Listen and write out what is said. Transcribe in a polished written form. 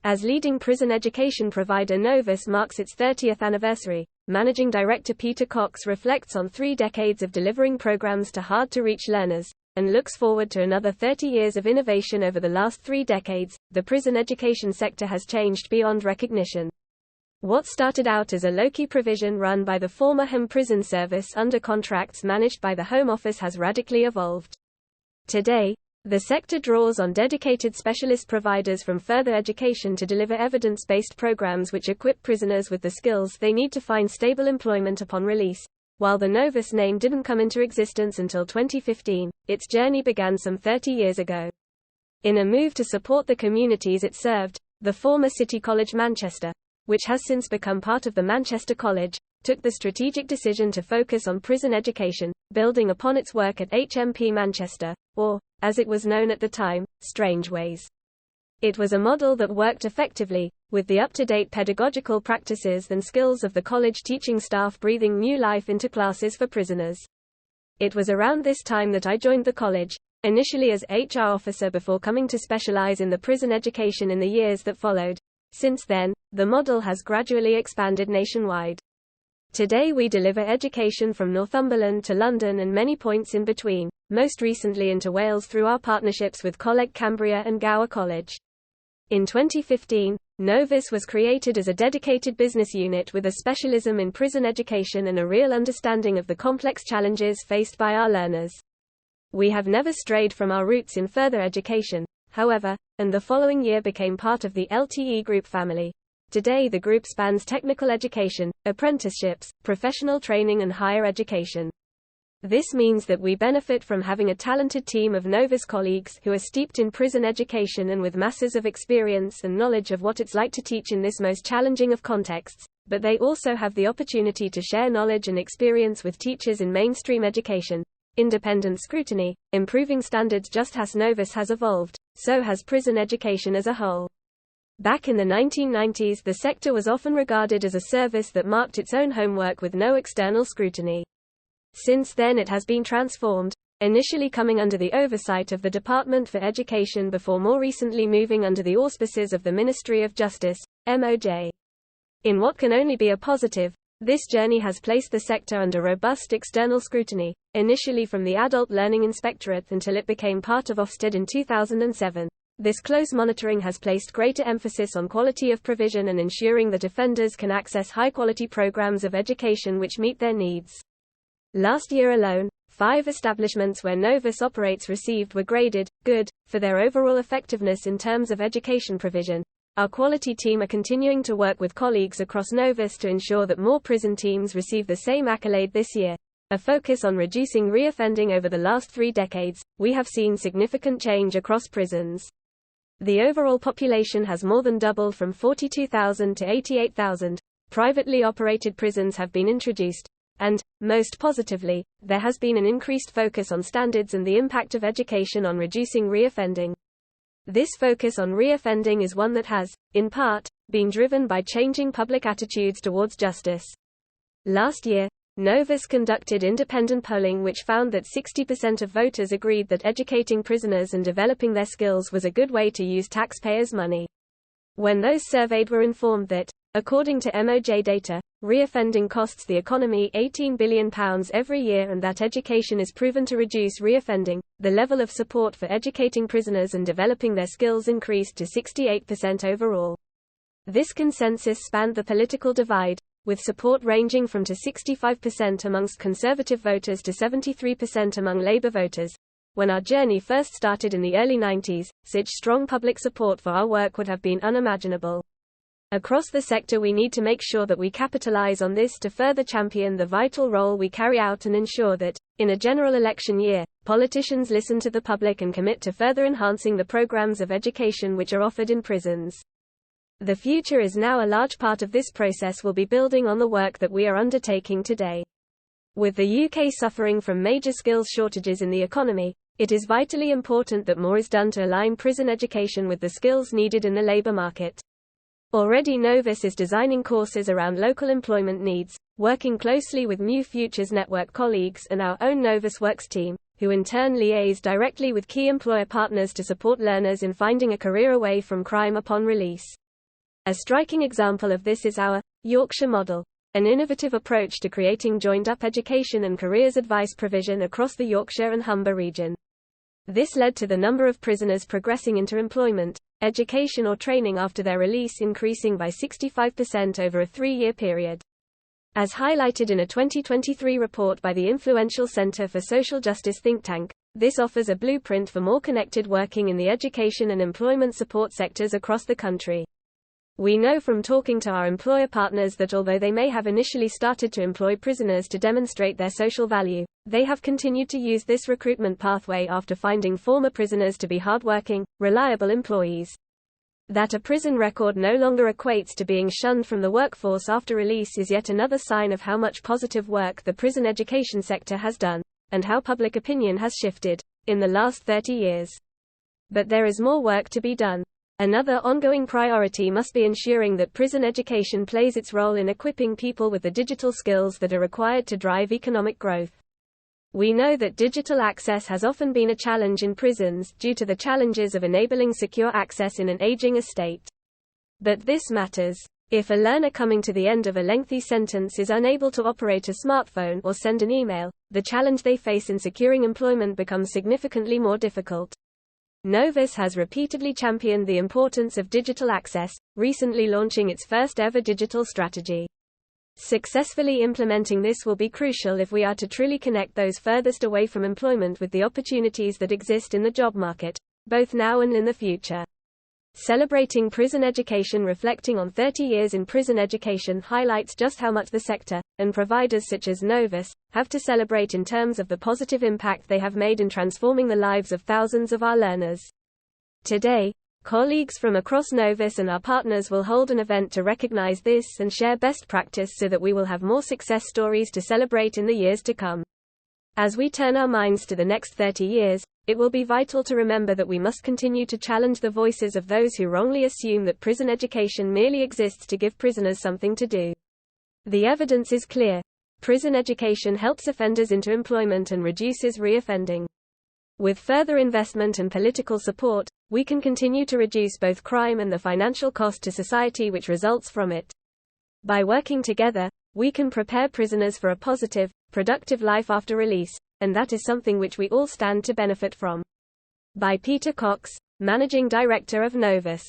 As leading prison education provider, Novus marks its 30th anniversary. Managing Director Peter Cox reflects on 3 decades of delivering programs to hard-to-reach learners, and looks forward to another 30 years of innovation over the last 3 decades. The prison education sector has changed beyond recognition. What started out as a low-key provision run by the former Home Prison Service under contracts managed by the Home Office has radically evolved. Today, the sector draws on dedicated specialist providers from further education to deliver evidence-based programs which equip prisoners with the skills they need to find stable employment upon release. While the Novus name didn't come into existence until 2015, its journey began some 30 years ago. In a move to support the communities it served, the former City College Manchester, which has since become part of the Manchester College, took the strategic decision to focus on prison education, building upon its work at HMP Manchester, or, as it was known at the time, Strangeways. It was a model that worked effectively, with the up-to-date pedagogical practices and skills of the college teaching staff breathing new life into classes for prisoners. It was around this time that I joined the college, initially as HR officer before coming to specialise in the prison education in the years that followed. Since then, the model has gradually expanded nationwide. Today we deliver education from Northumberland to London and many points in between, most recently into Wales through our partnerships with Coleg, Cambria and Gower College. In 2015, Novus was created as a dedicated business unit with a specialism in prison education and a real understanding of the complex challenges faced by our learners. We have never strayed from our roots in further education, however, and the following year became part of the LTE Group family. Today the group spans technical education, apprenticeships, professional training and higher education. This means that we benefit from having a talented team of Novus colleagues who are steeped in prison education and with masses of experience and knowledge of what it's like to teach in this most challenging of contexts, but they also have the opportunity to share knowledge and experience with teachers in mainstream education. Independent scrutiny, improving standards just as Novus has evolved, so has prison education as a whole. Back in the 1990s the sector was often regarded as a service that marked its own homework with no external scrutiny. Since then it has been transformed, initially coming under the oversight of the Department for Education before more recently moving under the auspices of the Ministry of Justice, MOJ. In what can only be a positive, this journey has placed the sector under robust external scrutiny, initially from the Adult Learning Inspectorate until it became part of Ofsted in 2007. This close monitoring has placed greater emphasis on quality of provision and ensuring that offenders can access high-quality programs of education which meet their needs. Last year alone, 5 establishments where Novus operates received were graded good for their overall effectiveness in terms of education provision. Our quality team are continuing to work with colleagues across Novus to ensure that more prison teams receive the same accolade this year. A focus on reducing reoffending over the last 3 decades, we have seen significant change across prisons. The overall population has more than doubled from 42,000 to 88,000. Privately operated prisons have been introduced. And, most positively, there has been an increased focus on standards and the impact of education on reducing reoffending. This focus on reoffending is one that has, in part, been driven by changing public attitudes towards justice. Last year, Novus conducted independent polling which found that 60% of voters agreed that educating prisoners and developing their skills was a good way to use taxpayers' money. When those surveyed were informed that, according to MOJ data, reoffending costs the economy £18 billion every year and that education is proven to reduce reoffending, the level of support for educating prisoners and developing their skills increased to 68% overall. This consensus spanned the political divide, with support ranging from to 65% amongst Conservative voters to 73% among Labour voters. When our journey first started in the early 90s, such strong public support for our work would have been unimaginable. Across the sector we need to make sure that we capitalise on this to further champion the vital role we carry out and ensure that, in a general election year, politicians listen to the public and commit to further enhancing the programmes of education which are offered in prisons. The future is now a large part of this process will be building on the work that we are undertaking today. With the UK suffering from major skills shortages in the economy, it is vitally important that more is done to align prison education with the skills needed in the labour market. Already Novus is designing courses around local employment needs, working closely with New Futures Network colleagues and our own Novus Works team, who in turn liaise directly with key employer partners to support learners in finding a career away from crime upon release. A striking example of this is our Yorkshire model, an innovative approach to creating joined-up education and careers advice provision across the Yorkshire and Humber region. This led to the number of prisoners progressing into employment, education or training after their release increasing by 65% over a 3-year period. As highlighted in a 2023 report by the influential Centre for Social Justice think tank, this offers a blueprint for more connected working in the education and employment support sectors across the country. We know from talking to our employer partners that although they may have initially started to employ prisoners to demonstrate their social value, they have continued to use this recruitment pathway after finding former prisoners to be hardworking, reliable employees. That a prison record no longer equates to being shunned from the workforce after release is yet another sign of how much positive work the prison education sector has done, and how public opinion has shifted in the last 30 years. But there is more work to be done. Another ongoing priority must be ensuring that prison education plays its role in equipping people with the digital skills that are required to drive economic growth. We know that digital access has often been a challenge in prisons due to the challenges of enabling secure access in an aging estate. But this matters. If a learner coming to the end of a lengthy sentence is unable to operate a smartphone or send an email, the challenge they face in securing employment becomes significantly more difficult. Novus has repeatedly championed the importance of digital access, recently launching its first ever digital strategy. Successfully implementing this will be crucial if we are to truly connect those furthest away from employment with the opportunities that exist in the job market, both now and in the future. Celebrating prison education reflecting on 30 years in prison education highlights just how much the sector, and providers such as Novus, have to celebrate in terms of the positive impact they have made in transforming the lives of thousands of our learners. Today, colleagues from across Novus and our partners will hold an event to recognize this and share best practice so that we will have more success stories to celebrate in the years to come. As we turn our minds to the next 30 years, it will be vital to remember that we must continue to challenge the voices of those who wrongly assume that prison education merely exists to give prisoners something to do. The evidence is clear. Prison education helps offenders into employment and reduces reoffending. With further investment and political support, we can continue to reduce both crime and the financial cost to society which results from it. By working together, we can prepare prisoners for a positive, productive life after release, and that is something which we all stand to benefit from. By Peter Cox, Managing Director of Novus.